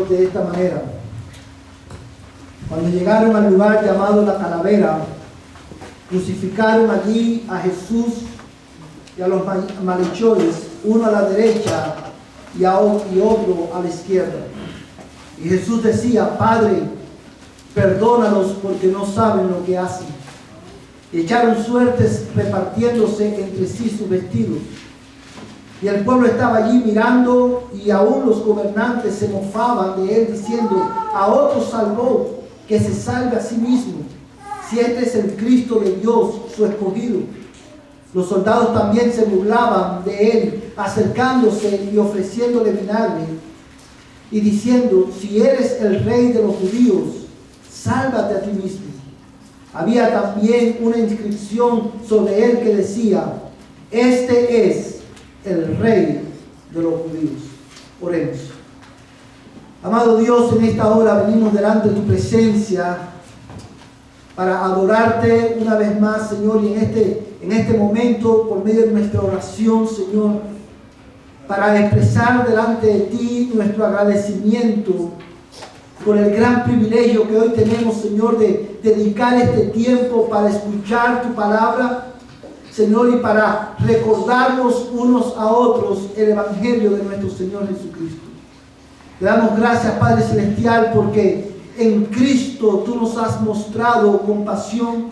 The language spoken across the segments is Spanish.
Dios de esta manera. Cuando llegaron al lugar llamado La Calavera, crucificaron allí a Jesús y a los malhechores, uno a la derecha y otro a la izquierda. Y Jesús decía: Padre, perdónalos porque no saben lo que hacen. Y echaron suertes repartiéndose entre sí sus vestidos. Y el pueblo estaba allí mirando, y aún los gobernantes se mofaban de él, diciendo: a otro salvó, que se salve a sí mismo, si este es el Cristo de Dios, su escogido. Los soldados también se burlaban de él, acercándose y ofreciéndole vinagre, y diciendo: si eres el rey de los judíos, sálvate a ti mismo. Había también una inscripción sobre él que decía: este es el rey de los judíos. Oremos. Amado Dios, en esta hora venimos delante de tu presencia para adorarte una vez más, Señor, y en este momento, por medio de nuestra oración, Señor, para expresar delante de ti nuestro agradecimiento por el gran privilegio que hoy tenemos, Señor, de dedicar este tiempo para escuchar tu palabra, Señor, y para recordarnos unos a otros el evangelio de nuestro Señor Jesucristo. Te damos gracias, Padre Celestial, porque en Cristo tú nos has mostrado compasión.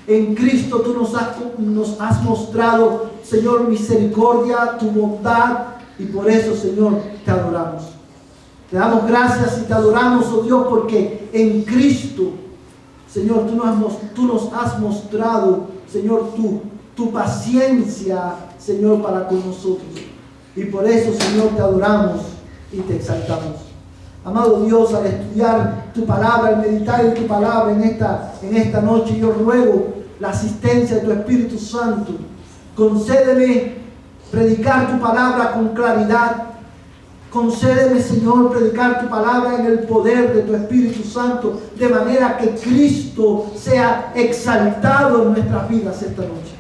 En Cristo tú nos has mostrado, Señor, misericordia, tu bondad, y por eso, Señor, te adoramos. Te damos gracias y te adoramos, oh Dios, porque en Cristo, Señor, tú nos has mostrado, Señor, tu paciencia, Señor, para con nosotros. Y por eso, Señor, te adoramos y te exaltamos. Amado Dios, al estudiar tu palabra, al meditar en tu palabra en esta noche, yo ruego la asistencia de tu Espíritu Santo. Concédeme predicar tu palabra con claridad. Concédeme, Señor, predicar tu palabra en el poder de tu Espíritu Santo, de manera que Cristo sea exaltado en nuestras vidas esta noche.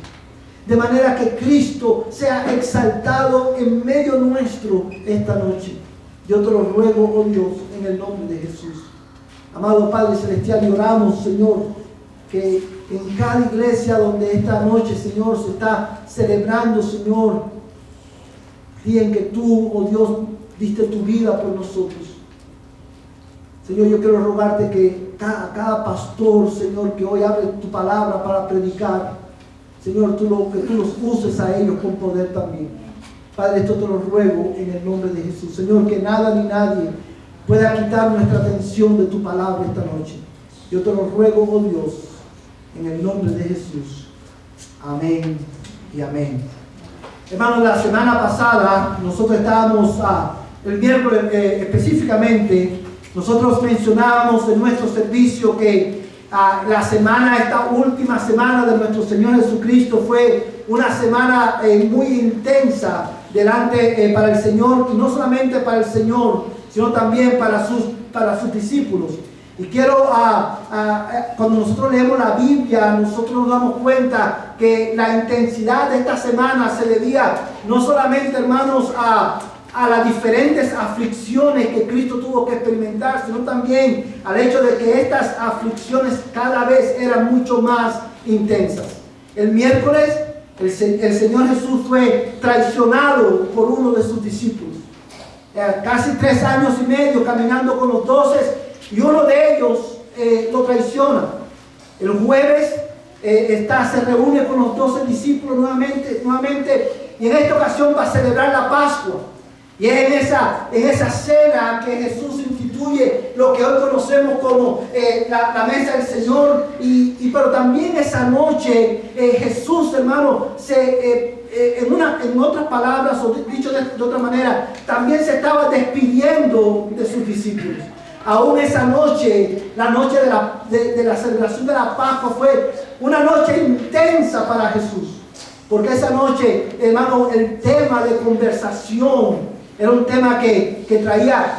De manera que Cristo sea exaltado en medio nuestro esta noche. Yo te lo ruego, oh Dios, en el nombre de Jesús. Amado Padre Celestial, y oramos, Señor, que en cada iglesia donde esta noche, Señor, se está celebrando, Señor, día en que tú, oh Dios, diste tu vida por nosotros. Señor, yo quiero rogarte que cada pastor, Señor, que hoy abre tu palabra para predicar, Señor, que tú los uses a ellos con poder también. Padre, esto te lo ruego en el nombre de Jesús. Señor, que nada ni nadie pueda quitar nuestra atención de tu palabra esta noche. Yo te lo ruego, oh Dios, en el nombre de Jesús. Amén y amén. Hermanos, la semana pasada nosotros estábamos, el miércoles específicamente, nosotros mencionábamos en nuestro servicio que esta última semana de nuestro Señor Jesucristo fue una semana muy intensa para el Señor, y no solamente para el Señor, sino también para sus discípulos. Y quiero, cuando nosotros leemos la Biblia, nosotros nos damos cuenta que la intensidad de esta semana se debía no solamente, hermanos, a las diferentes aflicciones que Cristo tuvo que experimentar, sino también al hecho de que estas aflicciones cada vez eran mucho más intensas. El miércoles, el Señor Jesús fue traicionado por uno de sus discípulos. Casi 3 años y medio caminando con los 12, y uno de ellos lo traiciona. El jueves se reúne con los 12 discípulos nuevamente, y en esta ocasión va a celebrar la Pascua. Y es en esa cena que Jesús instituye lo que hoy conocemos como la mesa del Señor. Pero también esa noche Jesús, hermano, en otras palabras, o dicho de otra manera, también se estaba despidiendo de sus discípulos. Aún esa noche, la noche de la celebración de la Pascua, fue una noche intensa para Jesús. Porque esa noche, hermano, el tema de conversación era un tema que traía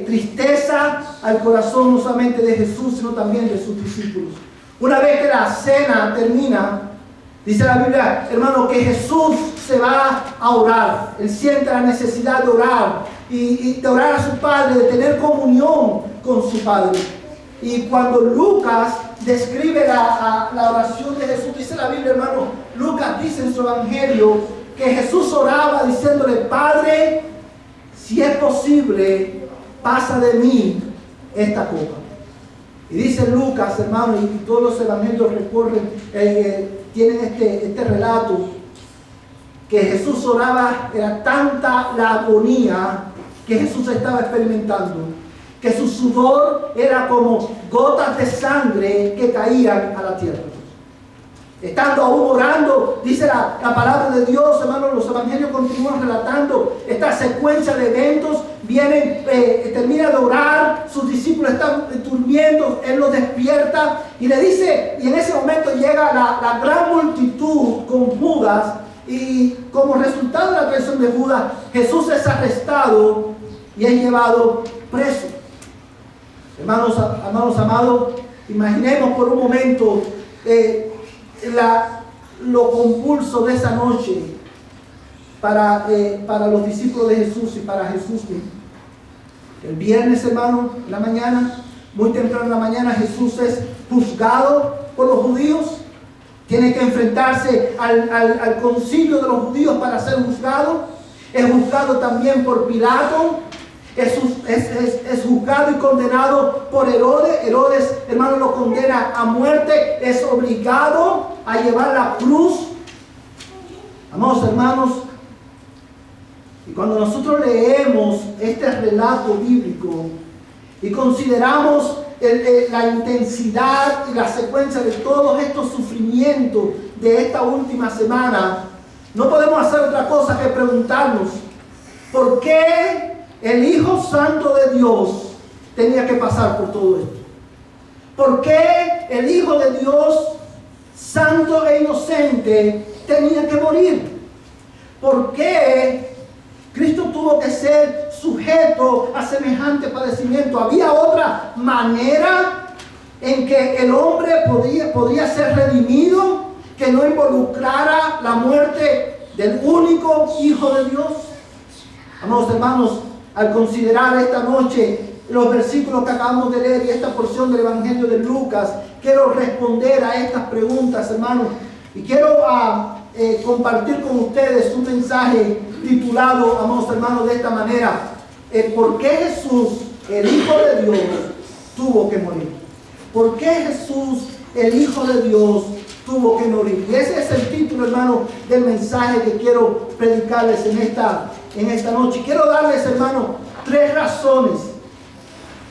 tristeza al corazón, no solamente de Jesús, sino también de sus discípulos. Una vez que la cena termina, dice la Biblia, hermano, que Jesús se va a orar. Él siente la necesidad de orar. y de orar a su Padre, de tener comunión con su Padre. Y cuando Lucas describe la oración de Jesús, dice la Biblia, hermano, Lucas dice en su evangelio que Jesús oraba diciéndole: Padre, si es posible, pasa de mí esta copa. Y dice Lucas, hermano, y todos los evangelios recorren, tienen este relato, que Jesús oraba, era tanta la agonía que Jesús estaba experimentando, que su sudor era como gotas de sangre que caían a la tierra. Estando aún orando, dice la palabra de Dios, hermanos, los evangelios continúan relatando esta secuencia de eventos. Vienen, termina de orar, sus discípulos están durmiendo, él los despierta y le dice, y en ese momento llega la gran multitud con Judas, y como resultado de la traición de Judas, Jesús es arrestado y es llevado preso. Hermanos amados, imaginemos por un momento lo compulso de esa noche para los discípulos de Jesús y para Jesús mismo. El viernes, hermano, en la mañana, muy temprano en la mañana, Jesús es juzgado por los judíos. Tiene que enfrentarse al concilio de los judíos para ser juzgado. Es juzgado también por Pilato. Es juzgado y condenado por Herodes. Herodes, hermano, lo condena a muerte. Es obligado a llevar la cruz. Amados hermanos, y cuando nosotros leemos este relato bíblico y consideramos la intensidad y la secuencia de todos estos sufrimientos de esta última semana, no podemos hacer otra cosa que preguntarnos: ¿por qué el Hijo Santo de Dios tenía que pasar por todo esto? ¿Por qué el Hijo de Dios, santo e inocente, tenía que morir? ¿Por qué Cristo tuvo que ser sujeto a semejante padecimiento? ¿Había otra manera en que el hombre podía ser redimido que no involucrara la muerte del único Hijo de Dios? Amados hermanos, al considerar esta noche los versículos que acabamos de leer y esta porción del Evangelio de Lucas, quiero responder a estas preguntas, hermanos, y quiero compartir con ustedes un mensaje titulado, amados hermanos, de esta manera: ¿por qué Jesús, el Hijo de Dios, tuvo que morir? ¿Por qué Jesús, el Hijo de Dios, tuvo que morir? Y ese es el título, hermano, del mensaje que quiero predicarles en esta noche. Quiero darles, hermano, 3 razones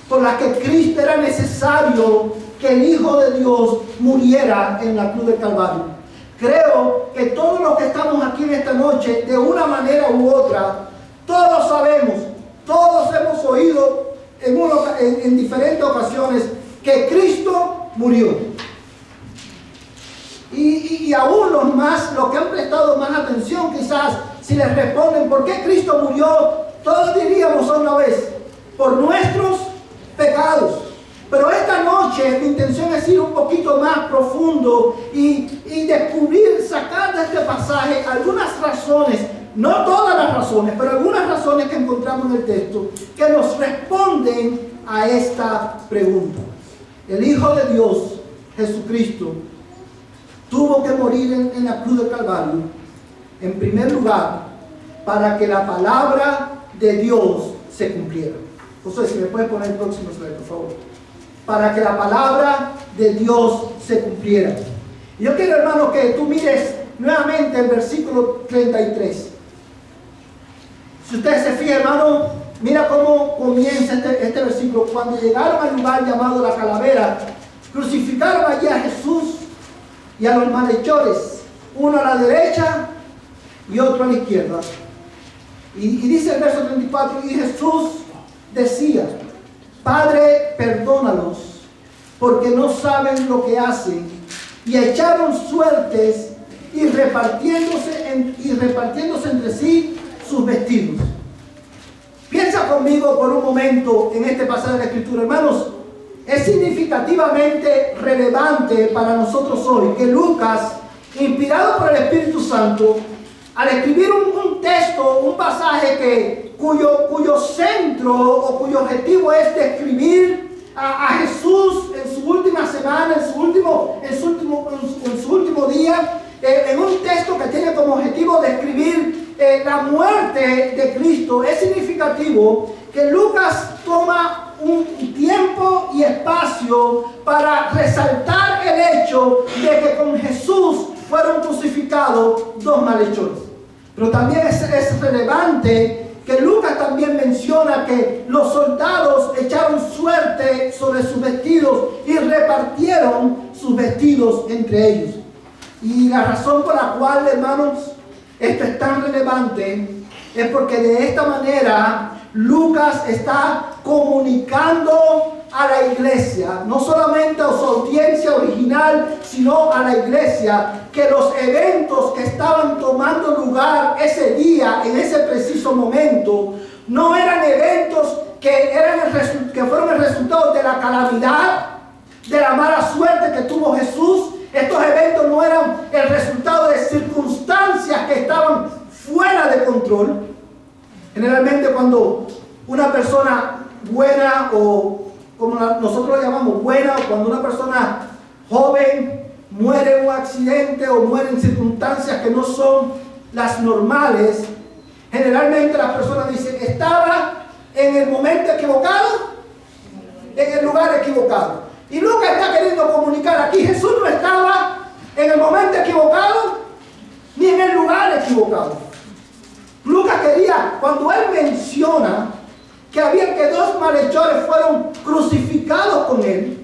por las que Cristo era necesario que el Hijo de Dios muriera en la cruz del Calvario. Creo que todos los que estamos aquí en esta noche, de una manera u otra, todos sabemos, todos hemos oído en diferentes ocasiones que Cristo murió. Y aún los que han prestado más atención, quizás, si les responden ¿por qué Cristo murió?, todos diríamos una vez: por nuestros pecados. Pero esta noche mi intención es ir un poquito más profundo y descubrir, sacar de este pasaje algunas razones, no todas las razones, pero algunas razones que encontramos en el texto que nos responden a esta pregunta. El Hijo de Dios, Jesucristo, tuvo que morir en la cruz del Calvario, en primer lugar, para que la palabra de Dios se cumpliera. José, si me puedes poner el próximo slide, por favor. Para que la palabra de Dios se cumpliera. Y yo quiero, hermano, que tú mires nuevamente el versículo 33. Si usted se fija, hermano, mira cómo comienza este versículo. Cuando llegaron al lugar llamado la Calavera, crucificaron allí a Jesús y a los malhechores, uno a la derecha y otro a la izquierda. Y dice el verso 34, y Jesús decía: Padre, perdónalos, porque no saben lo que hacen. Y echaron suertes y repartiéndose entre sí sus vestidos. Piensa conmigo por un momento en este pasaje de la Escritura, hermanos. Es significativamente relevante para nosotros hoy que Lucas, inspirado por el Espíritu Santo, al escribir un texto, un pasaje que cuyo centro o cuyo objetivo es describir a Jesús en su última semana, en su último día, en un texto que tiene como objetivo describir la muerte de Cristo. Es significativo que Lucas toma un tiempo y espacio para resaltar el hecho de que con Jesús fueron crucificados dos malhechores. Pero también es relevante que Lucas también menciona que los soldados echaron suerte sobre sus vestidos y repartieron sus vestidos entre ellos. Y la razón por la cual, hermanos, esto es tan relevante es porque de esta manera Lucas está comunicando a la iglesia, no solamente a su audiencia original, sino a la iglesia, que los eventos que estaban tomando lugar ese día, en ese preciso momento, no eran eventos que fueron el resultado de la calamidad, de la mala suerte que tuvo Jesús. Estos eventos no eran el resultado de circunstancias que estaban fuera de control. Generalmente cuando una persona buena, o como nosotros lo llamamos buena, o cuando una persona joven muere en un accidente o muere en circunstancias que no son las normales, generalmente las personas dicen: estaba en el momento equivocado, en el lugar equivocado. Y Lucas está queriendo comunicar aquí: Jesús no estaba en el momento equivocado ni en el lugar equivocado. Lucas quería, cuando él menciona que había que dos malhechores fueron crucificados con él,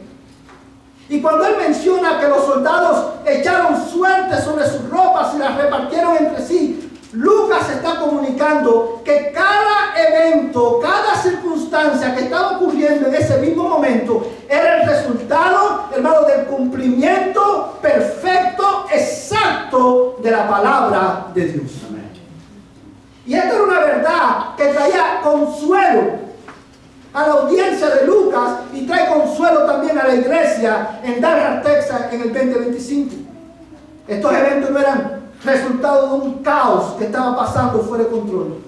y cuando él menciona que los soldados echaron suerte sobre sus ropas y las repartieron entre sí, Lucas está comunicando que cada evento, cada circunstancia que estaba ocurriendo en ese mismo momento era el resultado, hermano, del cumplimiento perfecto, exacto de la palabra de Dios. Amén. Y esta era una verdad que traía consuelo a la audiencia de Lucas y trae consuelo también a la iglesia en Dallas, Texas, en el 2025. Estos eventos no eran resultado de un caos que estaba pasando fuera de control.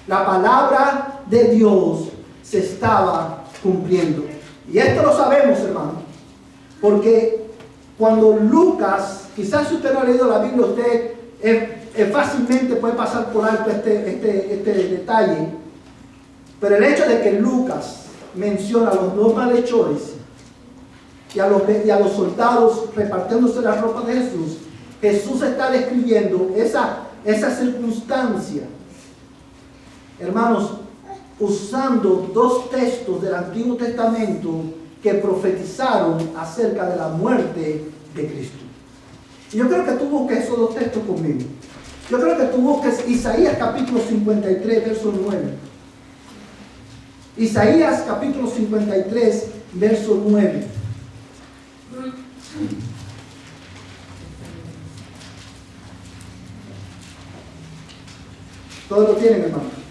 La palabra de Dios se estaba cumpliendo. Y esto lo sabemos, hermano, porque cuando Lucas, quizás si usted no ha leído la Biblia, usted fácilmente puede pasar por alto este detalle, pero el hecho de que Lucas menciona a los dos malhechores y a los soldados repartiéndose las ropas de Jesús, Jesús está describiendo esa circunstancia, hermanos, usando dos textos del Antiguo Testamento que profetizaron acerca de la muerte de Cristo. Y yo creo que tú busques esos dos textos conmigo. Yo creo que tú busques Isaías capítulo 53, verso 9. Isaías capítulo 53, verso 9. Todos lo tienen, hermano.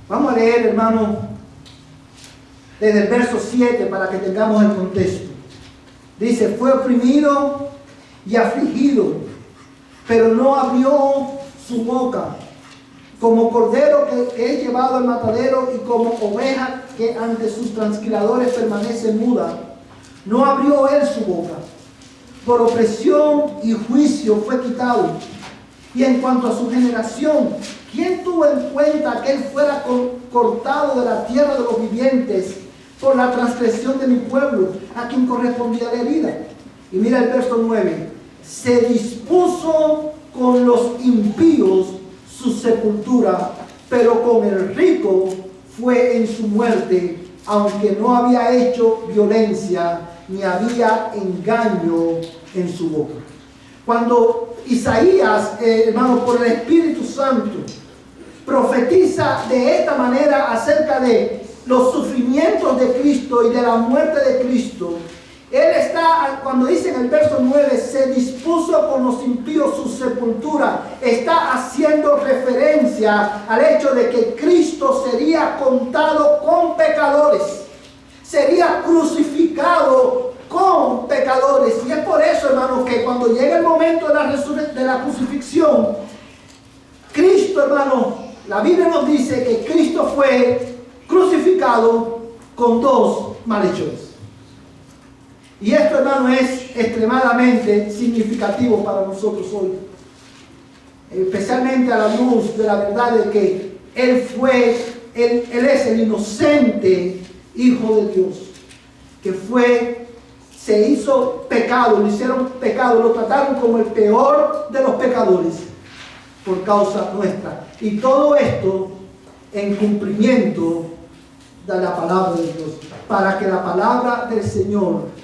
Vamos a leer, hermano, desde el verso 7 para que tengamos el contexto. Dice: fue oprimido y afligido, pero no abrió su boca. Como cordero que es llevado al matadero, y como oveja que ante sus transquiladores permanece muda, no abrió él su boca. Por opresión y juicio fue quitado. Y en cuanto a su generación, ¿quién tuvo en cuenta que él fuera cortado de la tierra de los vivientes por la transgresión de mi pueblo, a quien correspondía la herida? Y mira el verso 9: se dispuso con los impíos su sepultura, pero con el rico fue en su muerte, aunque no había hecho violencia ni había engaño en su boca. Cuando Isaías, hermano, por el Espíritu Santo, profetiza de esta manera acerca de los sufrimientos de Cristo y de la muerte de Cristo, Él está, cuando dice en el verso 9, se dispuso con los impíos su sepultura, está haciendo referencia al hecho de que Cristo sería contado con pecadores, sería crucificado con pecadores. Y es por eso, hermanos, que cuando llega el momento de la crucifixión, Cristo, hermano, la Biblia nos dice que Cristo fue crucificado con dos malhechores. Y esto, hermano, es extremadamente significativo para nosotros hoy. Especialmente a la luz de la verdad de que Él es el inocente Hijo de Dios. Que se hizo pecado, lo hicieron pecado, lo trataron como el peor de los pecadores por causa nuestra. Y todo esto en cumplimiento de la palabra de Dios, para que la palabra del Señor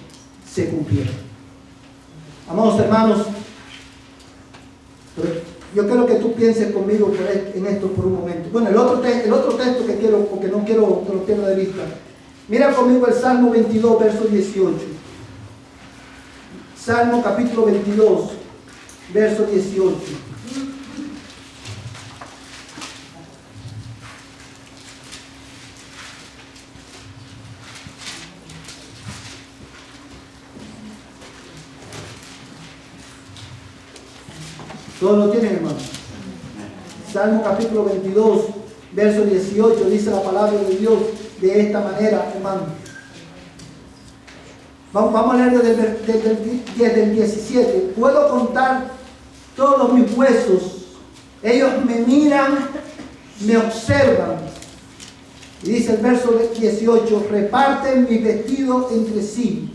se cumpliera. Amados hermanos, yo quiero que tú pienses conmigo en esto por un momento. Bueno, el otro texto que quiero, porque no quiero que lo pierda de vista. Mira conmigo el Salmo 22, verso 18. Salmo capítulo 22, verso 18. ¿Todos lo tienen, hermano? Salmo capítulo 22, verso 18, dice la palabra de Dios de esta manera, hermano. Vamos a leer desde el 17. Puedo contar todos mis huesos. Ellos me miran, me observan. Y dice el verso 18, reparten mi vestido entre sí.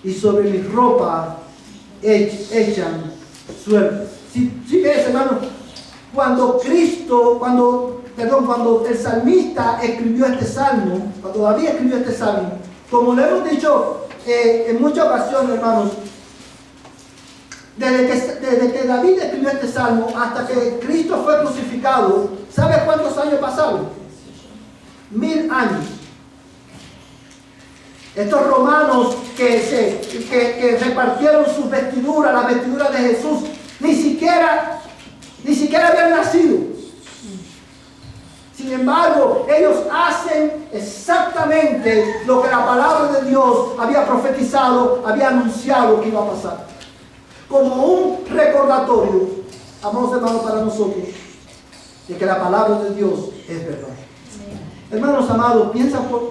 Y sobre mi ropa echan suerte. Si ves, hermano, cuando el salmista escribió este salmo, cuando David escribió este salmo, como lo hemos dicho en muchas ocasiones, hermanos, desde que David escribió este salmo hasta que Cristo fue crucificado, ¿sabes cuántos años pasaron? 1000 años. Estos romanos que repartieron sus vestiduras, las vestiduras de Jesús, ni siquiera habían nacido. Sin embargo, ellos hacen exactamente lo que la palabra de Dios había profetizado, había anunciado que iba a pasar. Como un recordatorio, amados hermanos, para nosotros, de que la palabra de Dios es verdad. Hermanos amados,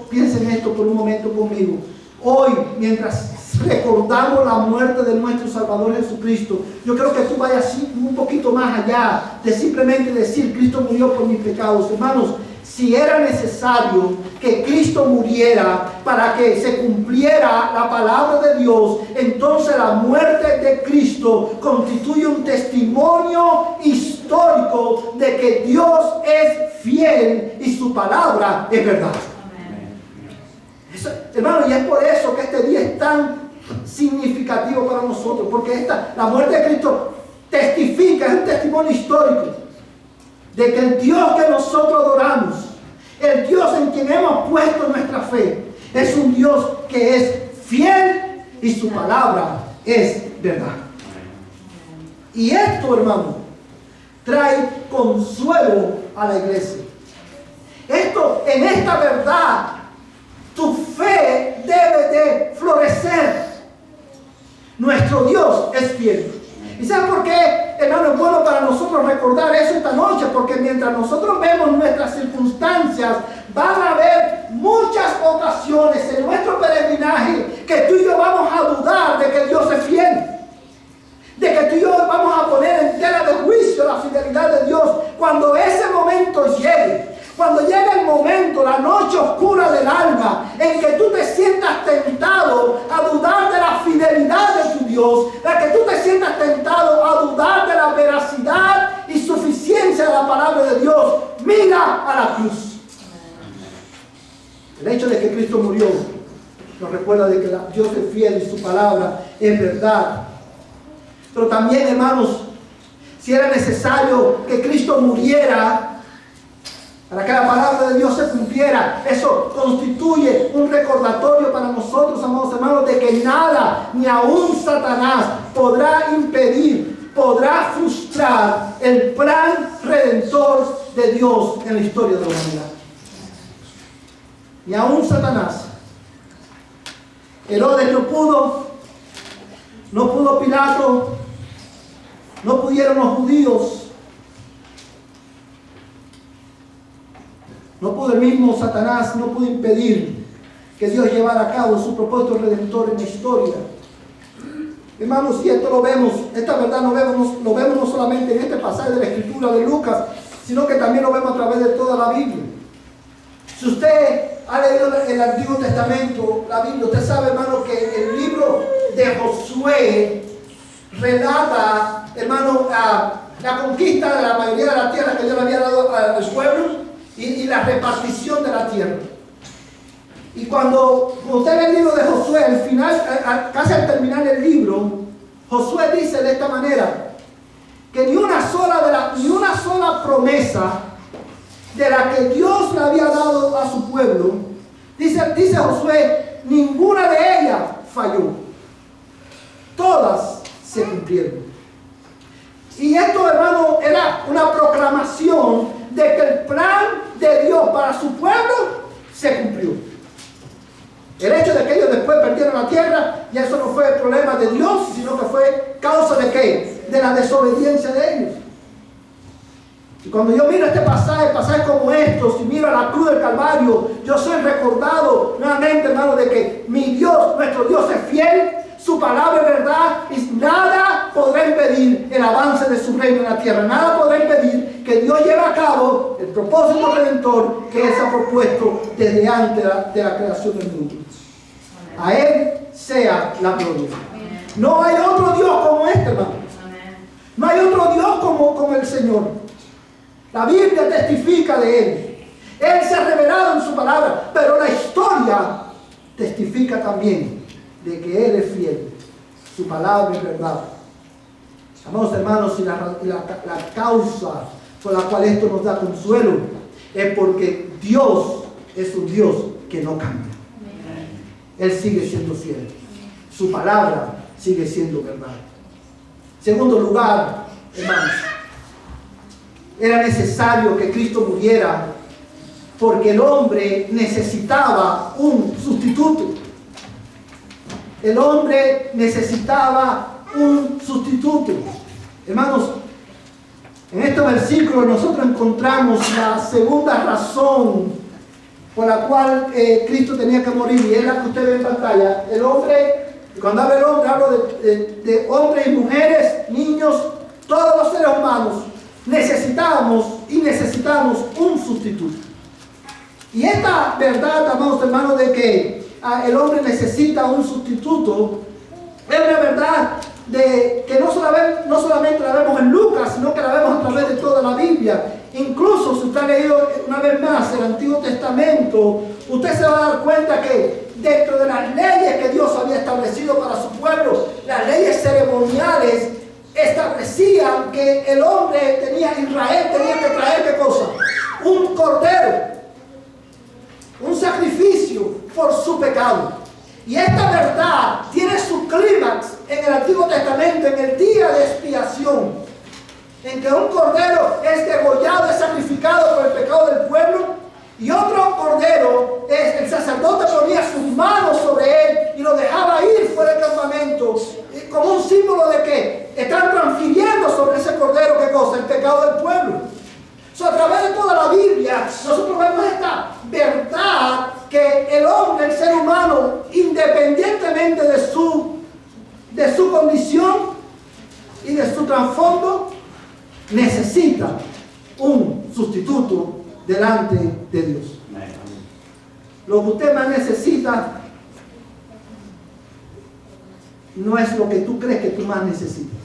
piensen esto por un momento conmigo. Hoy, mientras recordamos la muerte de nuestro Salvador Jesucristo, yo creo que tú vayas un poquito más allá de simplemente decir Cristo murió por mis pecados. Hermanos, si era necesario que Cristo muriera para que se cumpliera la palabra de Dios, entonces la muerte de Cristo constituye un testimonio histórico de que Dios es fiel y su palabra es verdad. Eso, hermano, y es por eso que este día es tan significativo para nosotros, porque la muerte de Cristo testifica, es un testimonio histórico de que el Dios que nosotros adoramos, el Dios en quien hemos puesto nuestra fe, es un Dios que es fiel y su palabra es verdad. Y esto, hermano, trae consuelo a la iglesia. En esta verdad, tu fe debe de florecer. Nuestro Dios es fiel. ¿Y saben por qué, hermano, es bueno para nosotros recordar eso esta noche? Porque mientras nosotros vemos nuestras circunstancias, van a haber muchas ocasiones en nuestro peregrinaje que tú y yo vamos a dudar de que Dios es fiel. De que tú y yo vamos a poner en tela de juicio la fidelidad de Dios. Cuando ese momento llegue, cuando llegue el momento, la noche oscura del alma, en que tú te sientas tentado a dudar de la fidelidad de tu Dios, en que tú te sientas tentado a dudar de la veracidad y suficiencia de la palabra de Dios, mira a la cruz. El hecho de que Cristo murió nos recuerda de que Dios es fiel y su palabra es verdad. Pero también, hermanos, si era necesario que Cristo muriera para que la palabra de Dios se cumpliera, eso constituye un recordatorio para nosotros, amados hermanos, que nada, ni aún Satanás, podrá impedir, podrá frustrar el plan redentor de Dios en la historia de la humanidad. Ni aún Satanás. Herodes no pudo Pilato, no pudieron los judíos, no pudo el mismo Satanás, no pudo impedir que Dios llevara a cabo su propósito redentor en la historia. Hermanos, y esto lo vemos, esta verdad lo vemos no solamente en este pasaje de la Escritura de Lucas, sino que también lo vemos a través de toda la Biblia. Si usted ha leído el Antiguo Testamento, la Biblia, usted sabe, hermano, que el libro de Josué relata, hermano, la conquista de la mayoría de la tierra que Dios le había dado a los pueblos y la repartición de la tierra. Y cuando usted ve el libro de Josué, al final, casi al terminar el libro, Josué dice de esta manera, que ni una sola promesa de la que Dios le había dado a su pueblo, dice Josué, ninguna de ellas falló. Todas se cumplieron. Y esto, hermano, era una proclamación de que el plan de Dios para su pueblo se cumplió. El hecho de que ellos después perdieron la tierra, y eso no fue problema de Dios, sino que fue causa de ¿qué? De la desobediencia de ellos. Y cuando yo miro este pasajes como estos, y miro la cruz del Calvario, yo soy recordado nuevamente, hermano, de que mi Dios, nuestro Dios es fiel, su palabra es verdad, y nada podrá impedir el avance de su reino en la tierra. Nada podrá impedir que Dios lleve a cabo el propósito redentor que Él se ha propuesto desde antes de la creación del mundo. A Él sea la gloria. No hay otro Dios como este, hermano. No hay otro Dios como el Señor. La Biblia testifica de Él. Él se ha revelado en su palabra, pero la historia testifica también de que Él es fiel. Su palabra es verdad. Amados hermanos, y la causa por la cual esto nos da consuelo es porque Dios es un Dios que no cambia. Él sigue siendo fiel. Su palabra sigue siendo verdad. Segundo lugar, hermanos, era necesario que Cristo muriera porque el hombre necesitaba un sustituto. El hombre necesitaba un sustituto. Hermanos, en este versículo nosotros encontramos la segunda razón por la cual Cristo tenía que morir, y es la que usted ve en pantalla. El hombre, cuando hablo del hombre, hablo de hombres y mujeres, niños, todos los seres humanos, necesitamos un sustituto. Y esta verdad, amados hermanos, de que el hombre necesita un sustituto, es una verdad de que no solamente la vemos en Lucas, sino que la vemos a través de toda la Biblia. Incluso si usted ha leído una vez más el Antiguo Testamento, usted se va a dar cuenta que dentro de las leyes que Dios había establecido para su pueblo, las leyes ceremoniales establecían que el hombre Israel tenía que traer ¿qué cosa? Un cordero, un sacrificio por su pecado. Y esta verdad tiene su clímax en el Antiguo Testamento, en el día de expiación, en que un cordero es degollado, es sacrificado por el pecado del pueblo, y otro cordero el sacerdote ponía sus manos sobre él y lo dejaba ir fuera del campamento, como un símbolo de que están transfiriendo sobre ese cordero ¿qué cosa? El pecado del pueblo. A través de toda la Biblia nosotros vemos esta verdad que el hombre, el ser humano, independientemente de su condición y de su trasfondo, necesita un sustituto delante de Dios. Lo que usted más necesita no es lo que tú crees que tú más necesitas.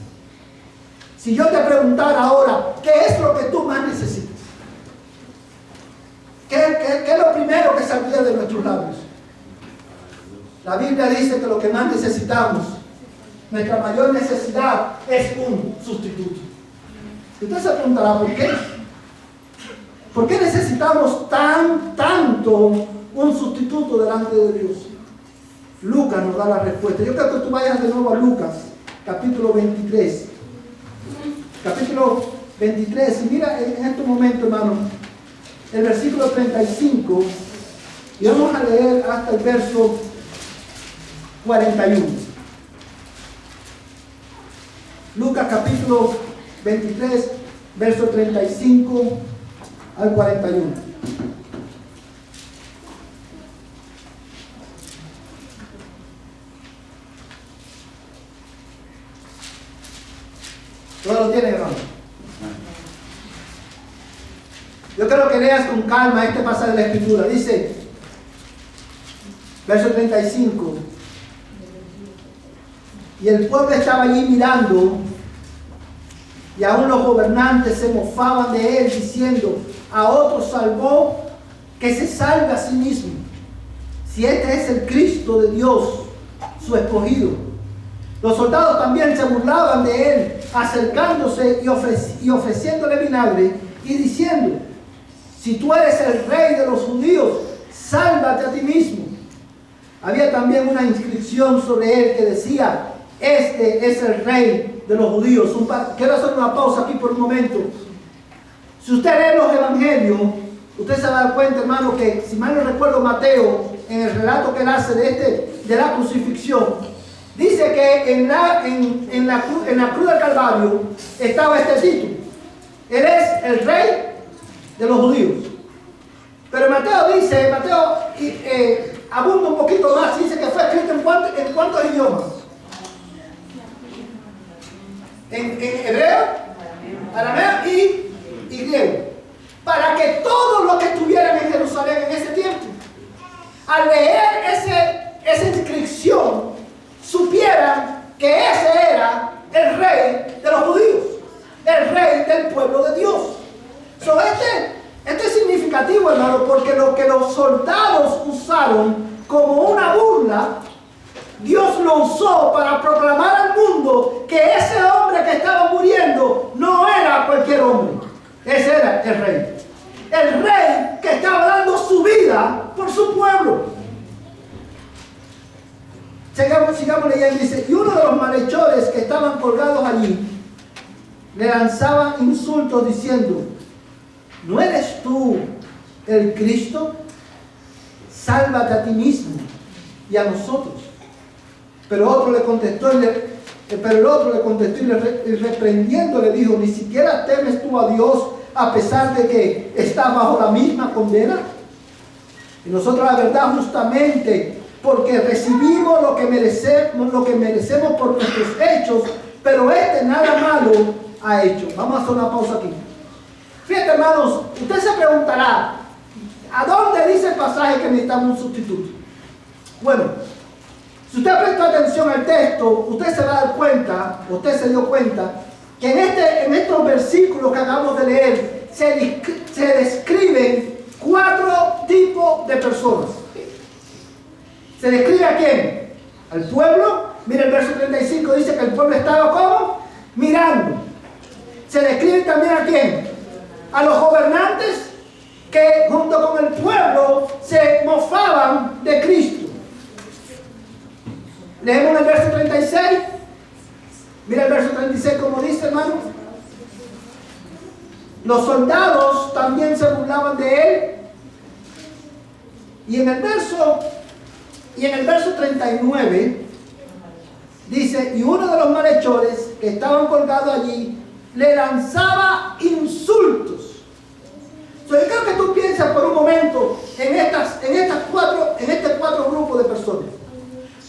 Si yo te preguntara ahora, ¿qué es lo que tú más necesitas? ¿Qué es lo primero que saldría de nuestros labios? La Biblia dice que lo que más necesitamos, nuestra mayor necesidad, es un sustituto. Usted se preguntará, ¿por qué? ¿Por qué necesitamos tanto un sustituto delante de Dios? Lucas nos da la respuesta. Yo creo que tú vayas de nuevo a Lucas, capítulo 23. Capítulo 23. Y mira en este momento, hermano, el versículo 35. Y vamos a leer hasta el verso 41. Lucas capítulo 23, verso 35 al 41. ¿Todos lo tienen, hermano? Yo quiero que leas con calma este pasaje de la Escritura. Dice, verso 35. Y el pueblo estaba allí mirando, y aún los gobernantes se mofaban de él, diciendo, a otro salvó, que se salve a sí mismo, si este es el Cristo de Dios, su escogido. Los soldados también se burlaban de él, acercándose y ofreciéndole vinagre, y diciendo, si tú eres el rey de los judíos, sálvate a ti mismo. Había también una inscripción sobre él que decía, este es el rey de los judíos. Quiero hacer una pausa aquí por un momento. Si usted lee los evangelios, usted se va a dar cuenta, hermano, que si mal no recuerdo, Mateo, en el relato que él hace de la crucifixión, dice que en la cruz del Calvario estaba este título: él es el rey de los judíos. Pero Mateo dice, abunda un poquito más, dice que fue escrito en cuántos idiomas. En hebreo, arameo y griego, para que todos los que estuvieran en Jerusalén en ese tiempo, al leer esa inscripción, supieran que ese era el rey de los judíos, el rey del pueblo de Dios. Esto es significativo, hermano, porque lo que los soldados usaron como una burla, Dios lo usó para proclamar al mundo que ese hombre que estaba muriendo no era cualquier hombre. Ese era el rey. El rey que estaba dando su vida por su pueblo. Sigamos leyendo. Dice, y uno de los malhechores que estaban colgados allí le lanzaban insultos diciendo, ¿no eres tú el Cristo? Sálvate a ti mismo y a nosotros. Pero el otro le contestó y reprendiendo le dijo, ¿ni siquiera temes tú a Dios a pesar de que estás bajo la misma condena? Y nosotros la verdad justamente porque recibimos lo que merecemos por nuestros hechos, pero este nada malo ha hecho. Vamos a hacer una pausa aquí. Fíjate, hermanos, usted se preguntará, ¿a dónde dice el pasaje que necesitamos un sustituto? Bueno, si usted prestó atención al texto, usted se va a dar cuenta, usted se dio cuenta, que en estos versículos que acabamos de leer, se describen 4 tipos de personas. ¿Se describe a quién? Al pueblo. Mira el verso 35, dice que el pueblo estaba ¿cómo? Mirando. Se describe también a quién? A los gobernantes que junto con el pueblo se mofaban de Cristo. Leemos el verso 36. Mira el verso 36 como dice, hermano. Los soldados también se burlaban de él. Y en el verso 39 dice, y uno de los malhechores que estaban colgados allí le lanzaba insultos. Yo creo que tú piensas por un momento en estos 4 grupos de personas.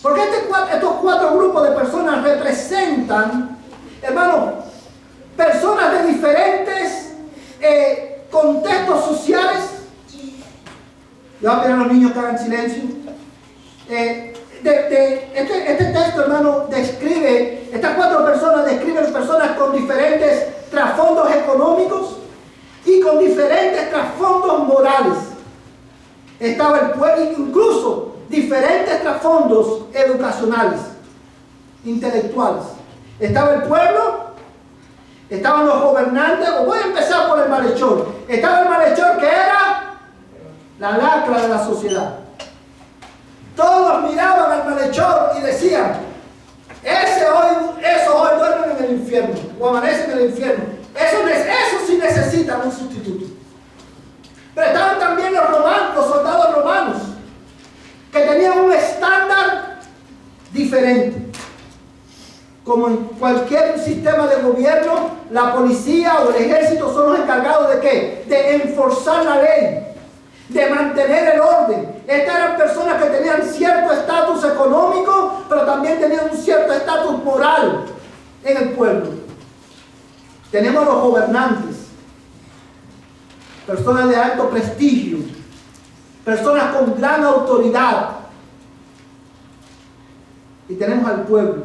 Porque estos 4 grupos de personas representan, hermano, personas de diferentes contextos sociales. Yo voy a pedir a los niños que hagan silencio. Este texto, hermano, describe, estas 4 personas describen personas con diferentes trasfondos económicos y con diferentes trasfondos morales. Estaba el pueblo, incluso diferentes trasfondos educacionales, intelectuales. Estaba el pueblo, estaban los gobernantes. Voy a empezar por el malhechor. Estaba el malhechor que era la lacra de la sociedad. Todos miraban al malhechor el infierno. Eso sí necesitan un sustituto. Pero estaban también los soldados romanos, que tenían un estándar diferente. Como en cualquier sistema de gobierno, la policía o el ejército son los encargados ¿de qué? De enforzar la ley, de mantener el orden. Estas eran personas que tenían cierto estatus económico, pero también tenían un cierto estatus moral en el pueblo. Tenemos los gobernantes, personas de alto prestigio, personas con gran autoridad. Y tenemos al pueblo,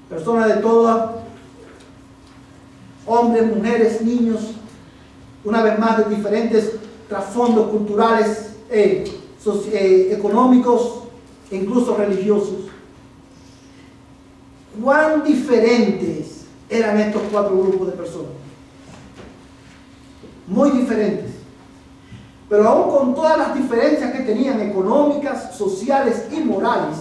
personas de todas, hombres, mujeres, niños, una vez más de diferentes trasfondos culturales, económicos e incluso religiosos. ¿Cuán diferentes eran estos cuatro grupos de personas? Muy diferentes. Pero aún con todas las diferencias que tenían económicas, sociales y morales,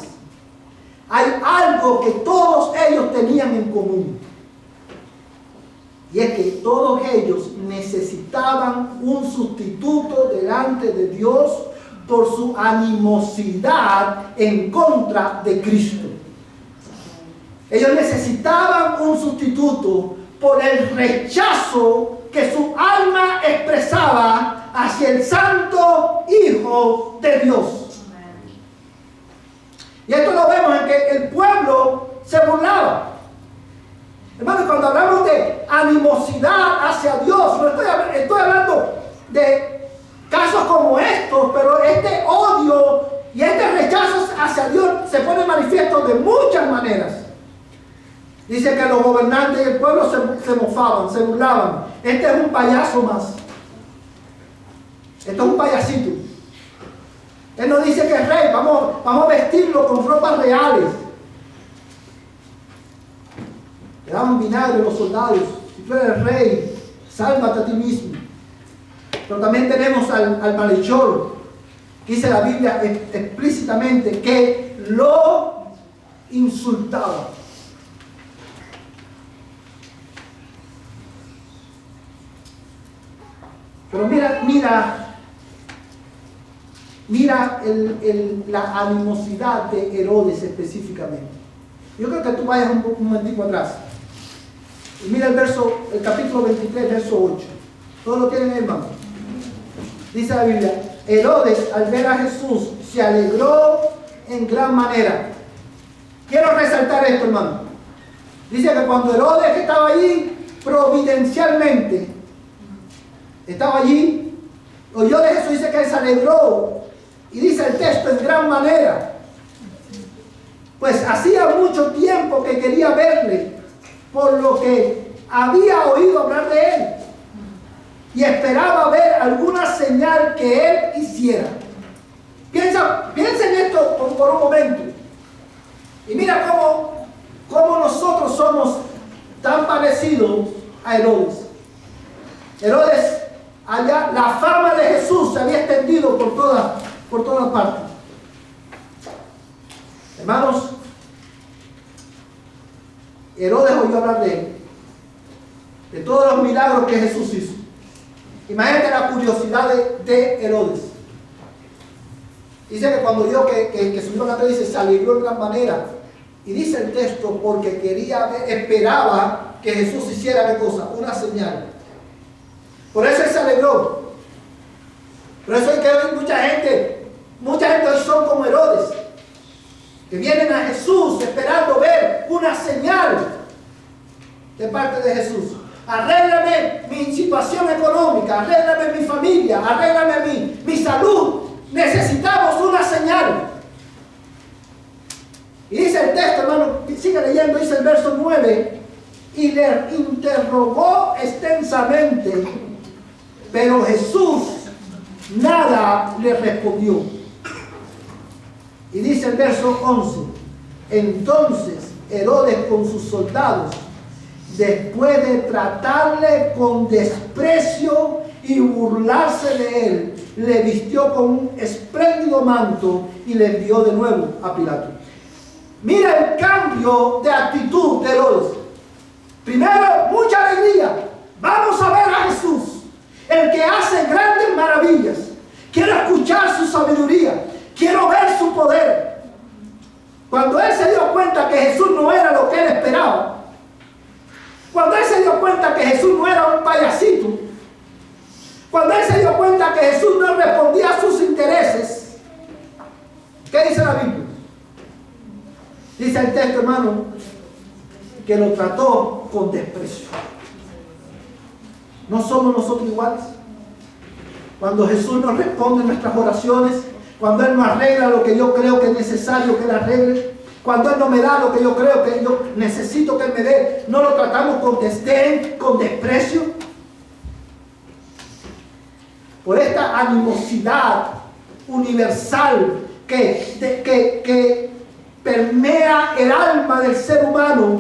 hay algo que todos ellos tenían en común. Y es que todos ellos necesitaban un sustituto delante de Dios por su animosidad en contra de Cristo. Ellos necesitaban un sustituto por el rechazo que su alma expresaba hacia el Santo Hijo de Dios. Y esto lo vemos en que el pueblo se burlaba. Hermanos, cuando hablamos de animosidad hacia Dios, no estoy hablando de casos como estos, pero este odio y este rechazo hacia Dios se pone manifiesto de muchas maneras. Dice que los gobernantes y el pueblo se mofaban, se burlaban. Este es un payaso más. Esto es un payasito. Él nos dice que es rey, vamos a vestirlo con ropas reales. Le daban vinagre a los soldados. Si tú eres rey, sálvate a ti mismo. Pero también tenemos al malhechor. Dice la Biblia explícitamente que lo insultaba. Pero mira la animosidad de Herodes específicamente. Yo creo que tú vayas un momentico atrás. Y mira el capítulo 23, verso 8. ¿Todos lo tienen, hermano? Dice la Biblia: Herodes, al ver a Jesús, se alegró en gran manera. Quiero resaltar esto, hermano. Dice que cuando Herodes estaba allí, providencialmente, estaba allí, oyó de Jesús, dice que él se alegró. Y dice el texto, en gran manera. Pues hacía mucho tiempo que quería verle, por lo que había oído hablar de él. Y esperaba ver alguna señal que él hiciera. Piensa en esto por un momento. Y mira cómo nosotros somos tan parecidos a Herodes. Herodes, allá, la fama de Jesús se había extendido por todas partes. Hermanos, Herodes oyó hablar de él, de todos los milagros que Jesús hizo. Imagínate la curiosidad de Herodes. Dice que cuando vio que subió a la tele, dice, se alegró de gran manera. Y dice el texto, porque esperaba que Jesús hiciera ¿qué cosa? Una señal. Por eso él se alegró. Por eso hay que ver mucha gente hoy son como Herodes, que vienen a Jesús esperando ver una señal de parte de Jesús. Arréglame mi situación económica, arréglame mi familia, arréglame mi salud. Necesitamos una señal. Y dice el texto, hermano, sigue leyendo, dice el verso 9, y le interrogó extensamente, pero Jesús nada le respondió. Y dice el verso 11, entonces Herodes con sus soldados, después de tratarle con desprecio y burlarse de él, le vistió con un espléndido manto y le envió de nuevo a Pilato. Mira el cambio de actitud de Herodes. Primero, mucha alegría. Vamos a ver a Jesús, el que hace grandes maravillas. Quiero escuchar su sabiduría. Quiero ver su poder. Cuando él se dio cuenta que Jesús no era lo que él esperaba, cuando él se dio cuenta que Jesús no era un payasito, cuando él se dio cuenta que Jesús no respondía a sus intereses, ¿qué dice la Biblia? Dice el texto, hermano, que lo trató con desprecio. ¿No somos nosotros iguales? Cuando Jesús nos responde en nuestras oraciones, cuando Él nos arregla lo que yo creo que es necesario que Él arregle, cuando Él no me da lo que yo creo que yo necesito que Él me dé, no lo tratamos con desdén, con desprecio. Por esta animosidad universal que permea el alma del ser humano,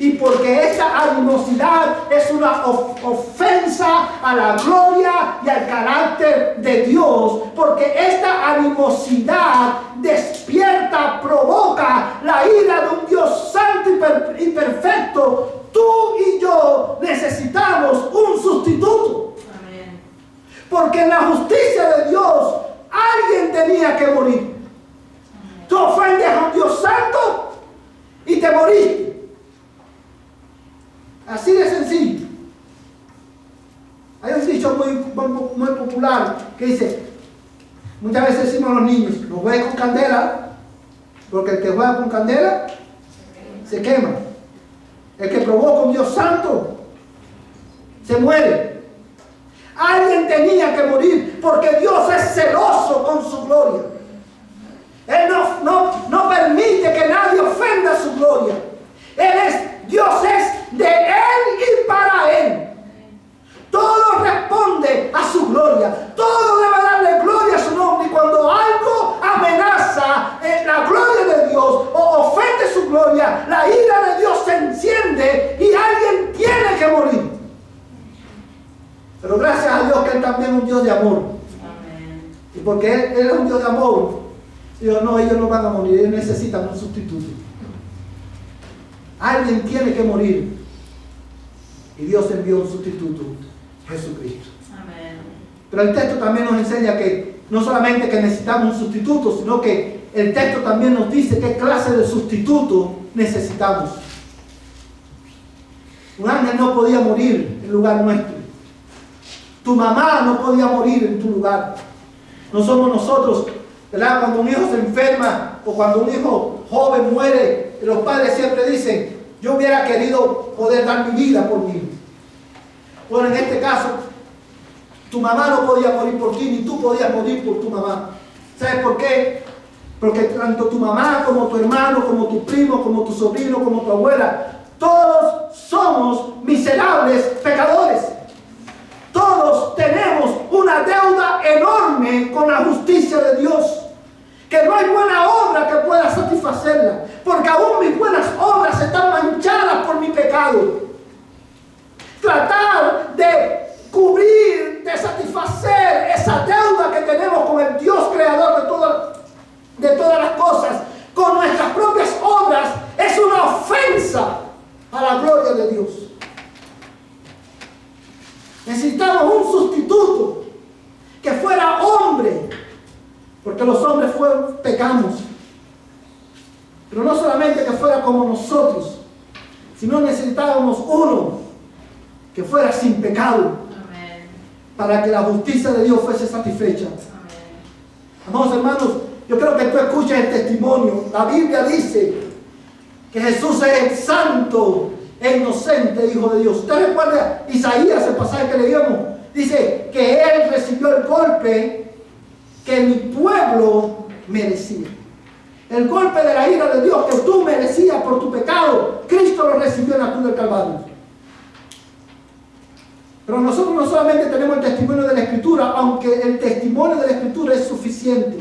y porque esta animosidad es una ofensa a la gloria y al carácter de Dios, porque esta animosidad despierta, provoca la ira de un Dios santo y perfecto. Tú y yo necesitamos un sustituto. Amén. Porque en la justicia de Dios alguien tenía que morir. Amén. Tú ofendes a un Dios santo y te moriste. Así de sencillo. Hay un dicho muy popular que dice, muchas veces decimos a los niños, no juegues con candela, porque el que juega con candela se quema. El que provoca un Dios santo se muere. Alguien tenía que morir porque Dios es celoso con su gloria. Él no permite que nadie ofenda su gloria. Dios es de Él y para Él. Todo responde a su gloria. Todo debe darle gloria a su nombre. Y cuando algo amenaza la gloria de Dios o ofende su gloria, la ira de Dios se enciende y alguien tiene que morir. Pero gracias a Dios que Él también es un Dios de amor. Amén. Y porque Él es un Dios de amor, Dios no, ellos no van a morir, ellos necesitan un sustituto. Alguien tiene que morir. Y Dios envió un sustituto, Jesucristo. Amén. Pero el texto también nos enseña que no solamente que necesitamos un sustituto, sino que el texto también nos dice qué clase de sustituto necesitamos. Un ángel no podía morir en lugar nuestro. Tu mamá no podía morir en tu lugar. No somos nosotros, ¿verdad? Cuando un hijo se enferma o cuando un hijo joven muere, los padres siempre dicen, yo hubiera querido poder dar mi vida por mí. Bueno, en este caso, tu mamá no podía morir por ti, ni tú podías morir por tu mamá. ¿Sabes por qué? Porque tanto tu mamá, como tu hermano, como tu primo, como tu sobrino, como tu abuela, todos somos miserables pecadores. Todos tenemos una deuda enorme con la justicia de Dios, que no hay buena obra que pueda satisfacerla, porque aún mis buenas obras están manchadas por mi pecado. Tratar de cubrir, de satisfacer esa deuda que tenemos con el Dios creador de todas las cosas, con nuestras propias obras, es una ofensa a la gloria de Dios. Necesitamos un sustituto que fuera hombre, porque los hombres pecamos. Pero no solamente que fuera como nosotros, sino necesitábamos uno que fuera sin pecado. Amén. Para que la justicia de Dios fuese satisfecha. Amén. Amados hermanos, yo creo que tú escuchas el testimonio. La Biblia dice que Jesús es el santo e inocente Hijo de Dios. ¿Usted recuerda Isaías, el pasaje que leíamos? Dice que Él recibió el golpe que mi pueblo merecía. El golpe de la ira de Dios que tú merecías por tu pecado, Cristo lo recibió en la cruz del Calvario. Pero nosotros no solamente tenemos el testimonio de la Escritura, aunque el testimonio de la Escritura es suficiente.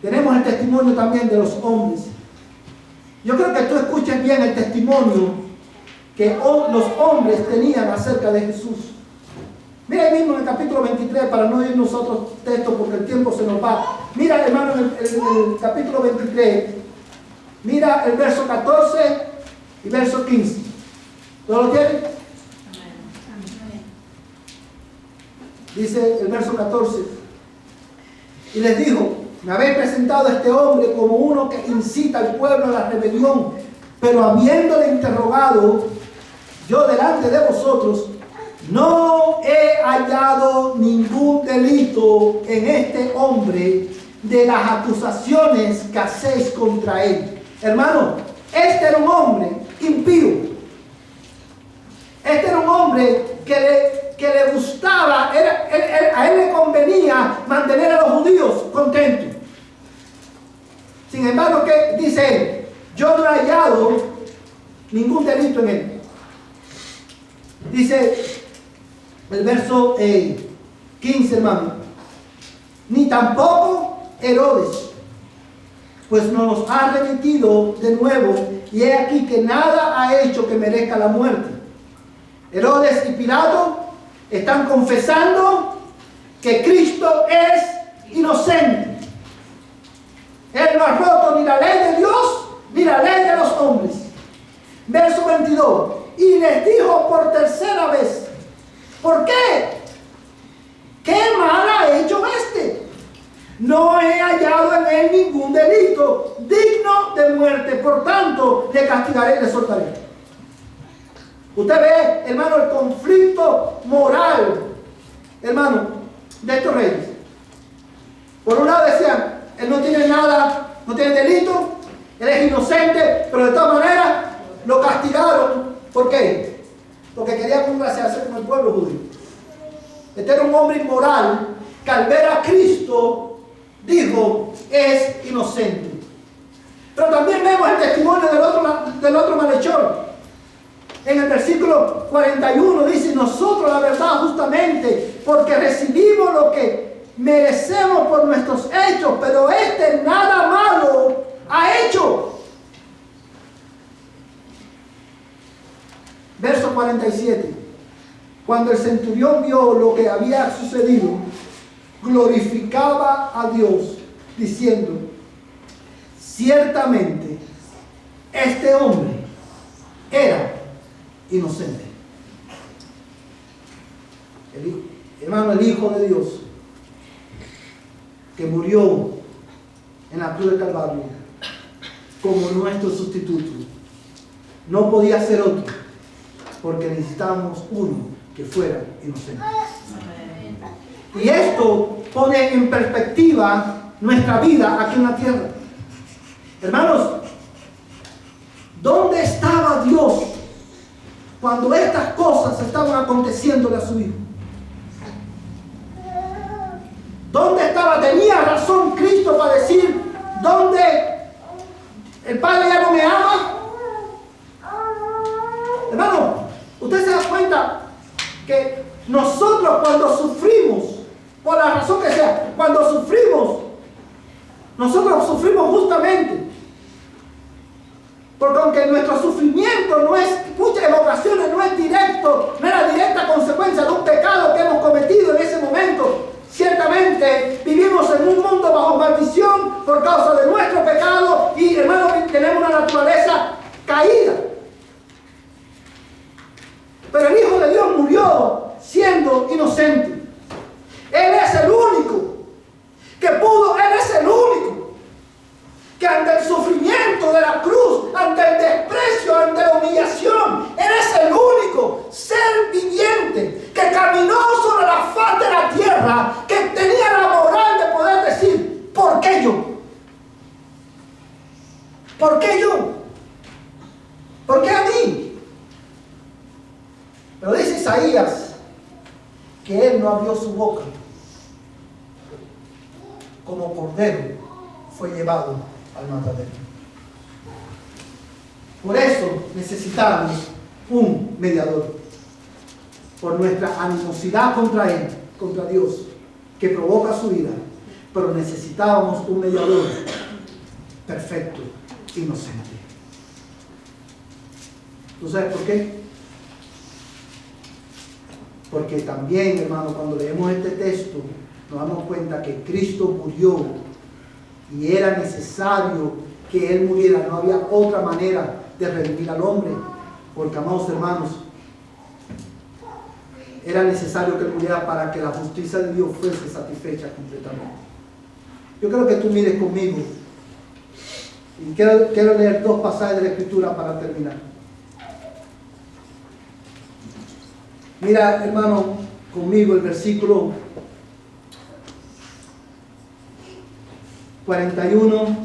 Tenemos el testimonio también de los hombres. Yo creo que tú escuches bien el testimonio que los hombres tenían acerca de Jesús. Mira ahí mismo en el capítulo 23, para no irnos a otros textos porque el tiempo se nos va. Mira, hermano, en el capítulo 23, mira el verso 14 y verso 15. ¿No lo tienen? Dice el verso 14. Y les dijo: me habéis presentado a este hombre como uno que incita al pueblo a la rebelión, pero habiéndole interrogado yo delante de vosotros, no he hallado ningún delito en este hombre de las acusaciones que hacéis contra él. Hermano, este era un hombre impío. Este era un hombre que le gustaba, a él le convenía mantener a los judíos contentos. Sin embargo, ¿qué dice él? Yo no he hallado ningún delito en él. Dice el verso 15, hermano. Ni tampoco Herodes, pues nos ha remitido de nuevo, y he aquí que nada ha hecho que merezca la muerte. Herodes y Pilato están confesando que Cristo es inocente. Él no ha roto ni la ley de Dios ni la ley de los hombres. Verso 22. Y les dijo por tercera vez: ¿por qué? ¿Qué mal ha hecho este? No he hallado en él ningún delito digno de muerte, por tanto le castigaré y le soltaré. Usted ve, hermano, el conflicto moral, hermano, de estos reyes. Por un lado decían: él no tiene nada, no tiene delito, él es inocente, pero de todas maneras lo castigaron. ¿Por qué? Porque quería congraciarse con el pueblo judío. Este era un hombre inmoral que al ver a Cristo dijo: es inocente. Pero también vemos el testimonio del otro malhechor. En el versículo 41 dice: nosotros la verdad justamente, porque recibimos lo que merecemos por nuestros hechos, pero este nada malo ha hecho. Verso 47. Cuando el centurión vio lo que había sucedido, glorificaba a Dios, diciendo: ciertamente este hombre era inocente. Hermano, el Hijo de Dios que murió en la cruz de Calvario como nuestro sustituto no podía ser otro, porque necesitábamos uno que fuera inocente. Y esto pone en perspectiva nuestra vida aquí en la tierra. Hermanos, ¿dónde estaba Dios cuando estas cosas estaban aconteciendo a su Hijo? ¿Dónde estaba? ¿Tenía razón Cristo para decir: ¿dónde el Padre ya no me ama? Hermano, usted se da cuenta que nosotros, cuando sufrimos, por la razón que sea, cuando sufrimos, nosotros sufrimos justamente porque aunque nuestro sufrimiento no es, muchas ocasiones no es directo, no es la directa consecuencia de un pecado que hemos cometido en ese momento. Ciertamente vivimos en un mundo bajo maldición por causa de nuestro pecado, y hermano, tenemos una naturaleza caída. Pero el Hijo de Dios murió siendo inocente. Él es el único que pudo, Él es el único que ante el sufrimiento de la cruz, ante el desprecio, ante la humillación, Él es el único ser viviente que caminó sobre la faz de la tierra, que tenía la moral de poder decir: ¿por qué yo? ¿Por qué yo? ¿Por qué a mí? Pero dice Isaías que Él no abrió su boca, como cordero fue llevado al matadero. Por eso necesitamos un mediador. Por nuestra animosidad contra Él, contra Dios, que provoca su ira. Pero necesitábamos un mediador perfecto, inocente. ¿Tú sabes por qué? Porque también, hermano, cuando leemos este texto, nos damos cuenta que Cristo murió y era necesario que Él muriera. No había otra manera de redimir al hombre. Porque, amados hermanos, era necesario que muriera para que la justicia de Dios fuese satisfecha completamente. Yo quiero que tú mires conmigo y quiero leer dos pasajes de la Escritura para terminar. Mira, hermano, conmigo el versículo 41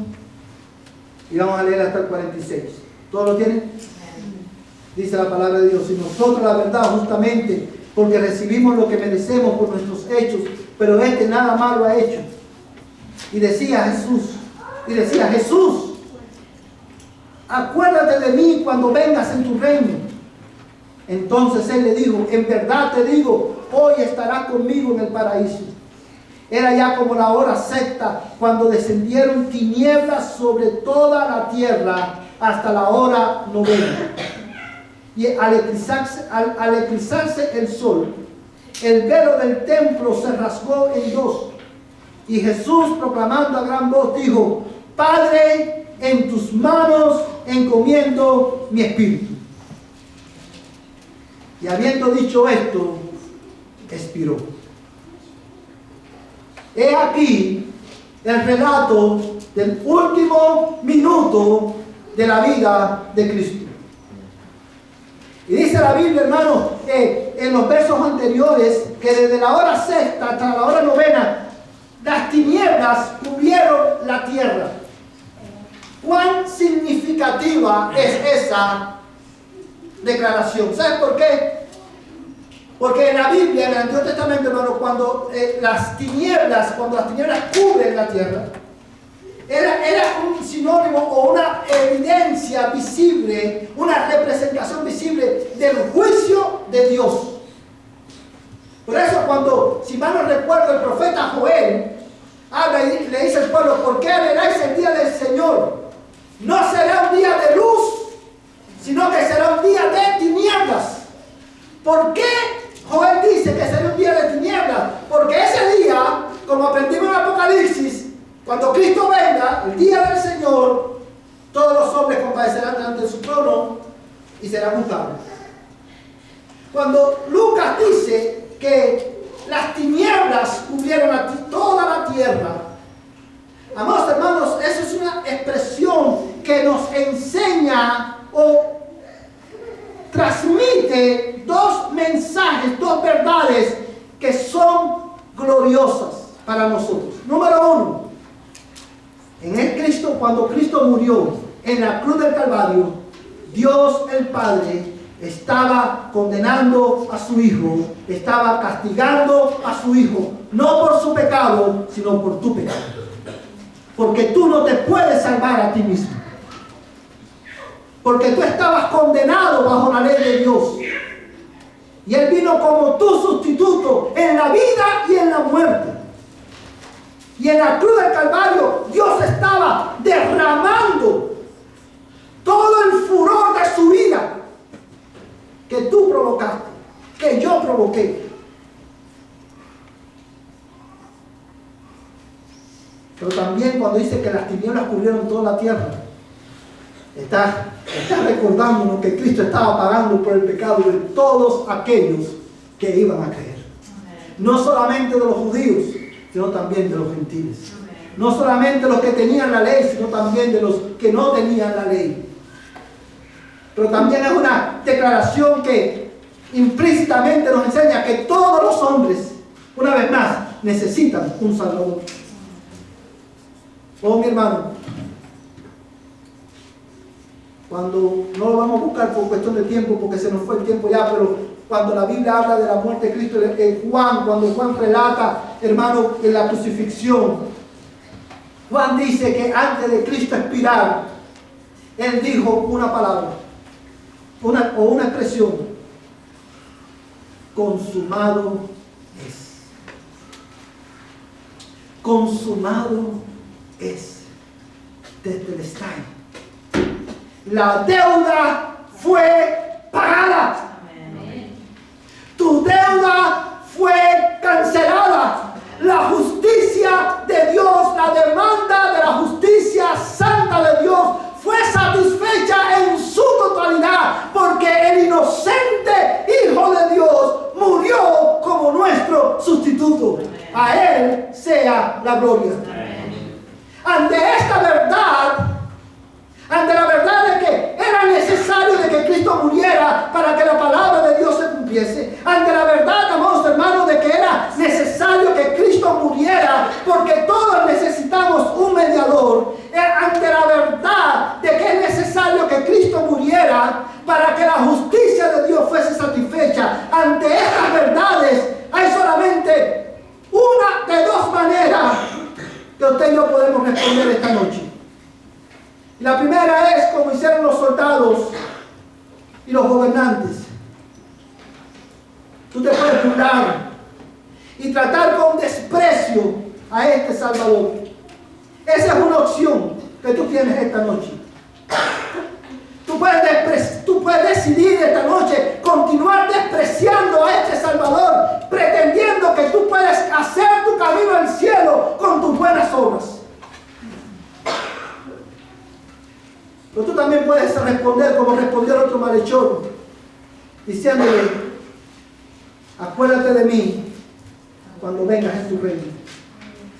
y vamos a leer hasta el 46. ¿Todos lo tienen? Dice la palabra de Dios: y nosotros la verdad justamente, porque recibimos lo que merecemos por nuestros hechos, pero este nada malo ha hecho. Y decía Jesús, acuérdate de mí cuando vengas en tu reino. Entonces él le dijo: en verdad te digo, hoy estarás conmigo en el paraíso. Era ya como la hora sexta, cuando descendieron tinieblas sobre toda la tierra hasta la hora novena. Y al eclipsarse el sol, el velo del templo se rasgó en dos. Y Jesús, proclamando a gran voz, dijo: Padre, en tus manos encomiendo mi espíritu. Y habiendo dicho esto, expiró. He aquí el relato del último minuto de la vida de Cristo. Y dice la Biblia, hermano, en los versos anteriores, que desde la hora sexta hasta la hora novena, las tinieblas cubrieron la tierra. ¿Cuán significativa es esa declaración? ¿Sabes por qué? Porque en la Biblia, en el Antiguo Testamento, hermano, cuando las tinieblas cubren la tierra, era un sinónimo o una evidencia visible, una representación visible del juicio de Dios. Por eso cuando, si mal no recuerdo, el profeta Joel habla y le dice al pueblo: ¿por qué veréis el día del Señor? No será un día de luz, sino que será un día de tinieblas. ¿Por qué Joel dice que será un día de tinieblas? Porque ese día, como aprendimos en Apocalipsis, cuando Cristo venga, el día del Señor, todos los hombres comparecerán delante de su trono y serán juzgados. Cuando Lucas dice que las tinieblas cubrieron toda la tierra, amados hermanos, eso es una expresión que nos enseña o transmite dos mensajes, dos verdades que son gloriosas para nosotros. Número uno, en el Cristo, cuando Cristo murió en la cruz del Calvario, Dios el Padre estaba condenando a su Hijo, estaba castigando a su Hijo, no por su pecado, sino por tu pecado. Porque tú no te puedes salvar a ti mismo. Porque tú estabas condenado bajo la ley de Dios. Y Él vino como tu sustituto en la vida y en la muerte. Y en la cruz del Calvario Dios estaba derramando todo el furor de su ira que tú provocaste, que yo provoqué. Pero también cuando dice que las tinieblas cubrieron toda la tierra, está recordándonos que Cristo estaba pagando por el pecado de todos aquellos que iban a creer. No solamente de los judíos, sino también de los gentiles. No solamente los que tenían la ley, sino también de los que no tenían la ley. Pero también es una declaración que implícitamente nos enseña que todos los hombres, una vez más, necesitan un Salvador. Oh, mi hermano, cuando no lo vamos a buscar por cuestión de tiempo, porque se nos fue el tiempo ya, pero cuando la Biblia habla de la muerte de Cristo, cuando Juan relata, hermano, en la crucifixión, Juan dice que antes de Cristo expirar, él dijo una palabra, una expresión: consumado es. Consumado es. Tetelestai. La deuda fue pagada. Tu deuda fue cancelada. La justicia de Dios, la demanda de la justicia santa de Dios fue satisfecha en su totalidad, porque la gloria. Ante esta verdad, ante la verdad de que era necesario de que Cristo muriera para que la palabra de Dios se cumpliese, ante la verdad, amados hermanos, de que era necesario que Cristo muriera porque todos necesitamos un mediador, ante la verdad de que es necesario que Cristo muriera para que la justicia de Dios fuese satisfecha, ante estas verdades hay solamente una de dos maneras que usted y yo podemos responder esta noche. Y la primera es como hicieron los soldados y los gobernantes. Tú te puedes burlar y tratar con desprecio a este Salvador. Esa es una opción que tú tienes esta noche. Tú puedes decidir esta noche continuar despreciando a este Salvador, pretendiendo que tú puedes hacer tu camino al cielo con tus buenas obras. Pero tú también puedes responder como respondió el otro malhechor, diciéndole: acuérdate de mí cuando vengas en tu reino.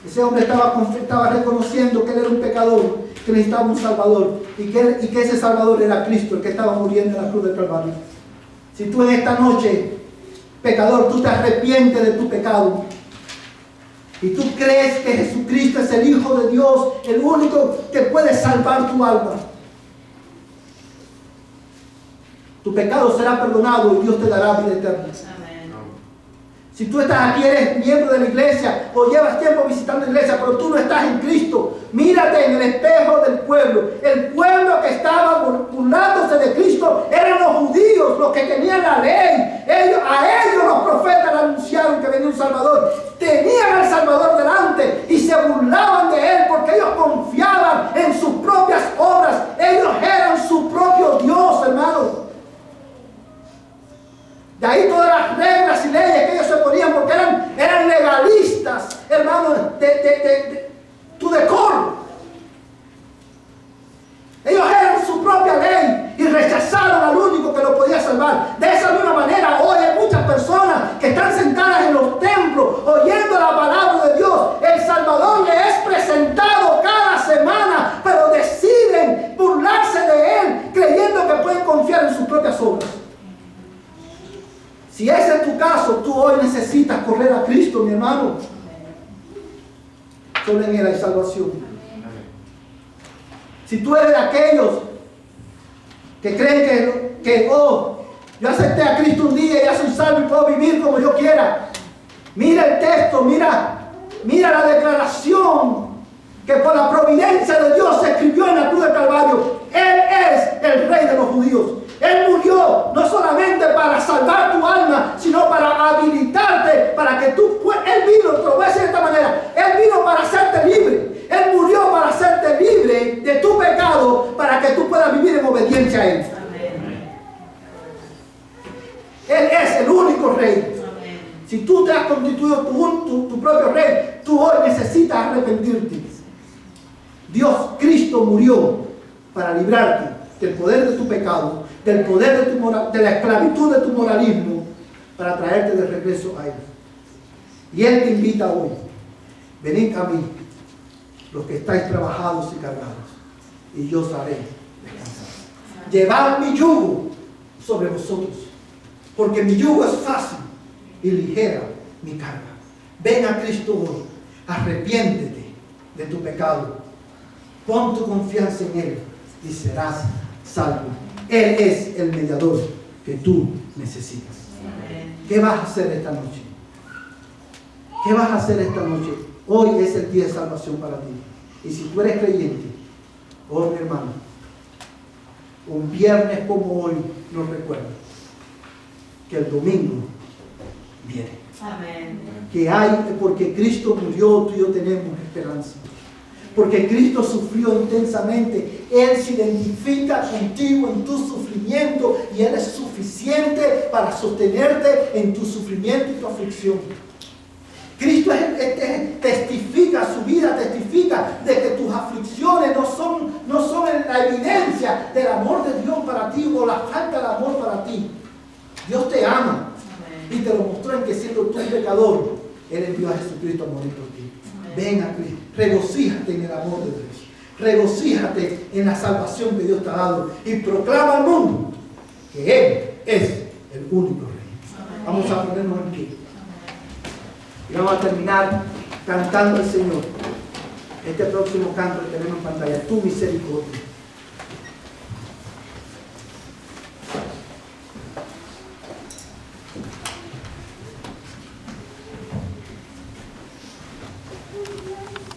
Ese hombre estaba reconociendo que él era un pecador, que necesitaba un Salvador, y que ese Salvador era Cristo, el que estaba muriendo en la cruz del Calvario. Si tú en esta noche, pecador, tú te arrepientes de tu pecado, y tú crees que Jesucristo es el Hijo de Dios, el único que puede salvar tu alma, tu pecado será perdonado y Dios te dará vida eterna. Amén. Si tú estás aquí, eres miembro de la iglesia o llevas tiempo visitando la iglesia, pero tú no estás en Cristo, mírate en el espejo del pueblo. El pueblo que estaba burlándose de Cristo eran los judíos, los que tenían la ley. A ellos los profetas le anunciaron que venía un Salvador. Tenían al Salvador delante y se burlaban de él porque ellos confiaban en sus propias obras. Ellos eran su propio Dios, hermano. De ahí todas las reglas y leyes que ellos se ponían porque eran legalistas, hermano, tu decoro. Ellos eran su propia ley y rechazaron al único que lo podía salvar. De esa misma manera, hoy hay muchas personas que están sentadas en los templos oyendo la palabra de Dios. El Salvador le es presentado cada semana, pero deciden burlarse de él, creyendo que pueden confiar en sus propias obras. Si ese es tu caso, tú hoy necesitas correr a Cristo, mi hermano. Solo en Él hay salvación. Si tú eres de aquellos que creen que yo acepté a Cristo un día y ya soy salvo y puedo vivir como yo quiera, mira el texto, mira la declaración que por la providencia de Dios se escribió en la cruz del Calvario. Él es el Rey de los judíos. Él murió no solamente para salvar tu alma, sino para habilitarte, para que tú Él vino, te lo voy a decir de esta manera, Él vino para hacerte libre. Él murió para hacerte libre de tu pecado, para que tú puedas vivir en obediencia a Él. Amén. Él es el único Rey. Amén. Si tú te has constituido tu propio Rey, tú hoy necesitas arrepentirte. Cristo murió para librarte del poder de tu pecado, del poder de la esclavitud de tu moralismo, para traerte de regreso a Él. Y Él te invita hoy: venid a mí, los que estáis trabajados y cargados, y yo os haré descansar. Llevad mi yugo sobre vosotros, porque mi yugo es fácil y ligera mi carga. Ven a Cristo hoy, arrepiéntete de tu pecado, pon tu confianza en Él y serás salvo. Él es el mediador que tú necesitas. ¿Qué vas a hacer esta noche? ¿Qué vas a hacer esta noche? Hoy es el día de salvación para ti. Y si tú eres creyente, oh mi hermano, un viernes como hoy nos recuerda que el domingo viene. Amén. Que hay, porque Cristo murió, tú y yo tenemos esperanza. Porque Cristo sufrió intensamente. Él se identifica contigo en tu sufrimiento y Él es suficiente para sostenerte en tu sufrimiento y tu aflicción. Cristo testifica, su vida testifica de que tus aflicciones no son la evidencia del amor de Dios para ti o la falta de amor para ti. Dios te ama. Amén. Y te lo mostró en que siendo tú un pecador, Él envió a Jesucristo a morir por ti. Amén. ven a Cristo, regocíjate en el amor de Dios, regocíjate en la salvación que Dios te ha dado y proclama al mundo que Él es el único Rey. Vamos a ponernos en pie y vamos a terminar cantando al Señor este próximo canto que tenemos en pantalla, tu misericordia.